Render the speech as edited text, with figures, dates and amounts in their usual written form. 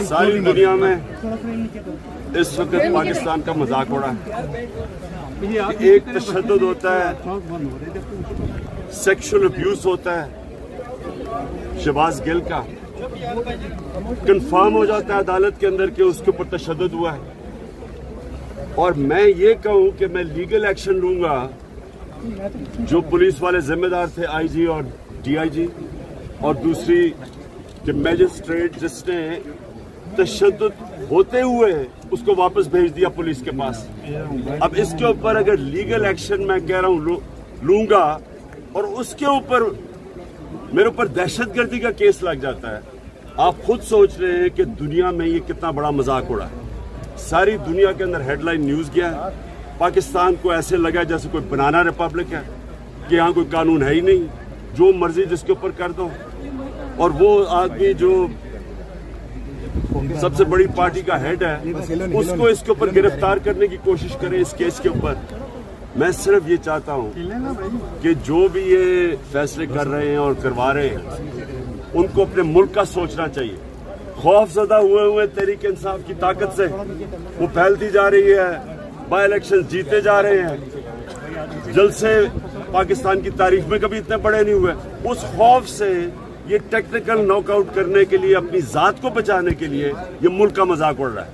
ساری دنیا میں اس وقت پاکستان کا مذاق ہو رہا ہے کہ ایک تشدد ہوتا ہے، سیکشل ابیوز ہوتا ہے شہباز گل کا، کنفرم ہو جاتا ہے عدالت کے اندر کہ اس کے اوپر تشدد ہوا ہے، اور میں یہ کہوں کہ میں لیگل ایکشن لوں گا۔ جو پولیس والے ذمہ دار تھے، آئی جی اور ڈی آئی جی، اور دوسری کہ میجسٹریٹ جس نے تشدد ہوتے ہوئے اس کو واپس بھیج دیا پولیس کے پاس، اب اس کے اوپر اگر لیگل ایکشن میں کہہ رہا ہوں لوں گا اور اس کے اوپر میرے اوپر دہشت گردی کا کیس لگ جاتا ہے، آپ خود سوچ رہے ہیں کہ دنیا میں یہ کتنا بڑا مذاق اڑا ہے۔ ساری دنیا کے اندر ہیڈ لائن نیوز گیا ہے، پاکستان کو ایسے لگا جیسے کوئی بنانا ریپبلک ہے کہ یہاں کوئی قانون ہے ہی نہیں، جو مرضی جس کے اوپر کر دو، اور وہ آدمی جو سب سے بڑی پارٹی کا ہیڈ ہے اس کو اس کے اوپر گرفتار کرنے کی کوشش کرے اس کیس کے اوپر۔ میں صرف یہ چاہتا ہوں کہ جو بھی یہ فیصلے کر رہے ہیں اور کروا رہے ہیں ان کو اپنے ملک کا سوچنا چاہیے۔ خوف زدہ ہوئے تحریک انصاف کی طاقت سے وہ پھیلتی جا رہی ہے، بائی الیکشن جیتے جا رہے ہیں، جلسے پاکستان کی تاریخ میں کبھی اتنے بڑے نہیں ہوئے۔ اس خوف سے یہ ٹیکنیکل ناک آؤٹ کرنے کے لیے، اپنی ذات کو بچانے کے لیے یہ ملک کا مذاق اڑ رہا ہے۔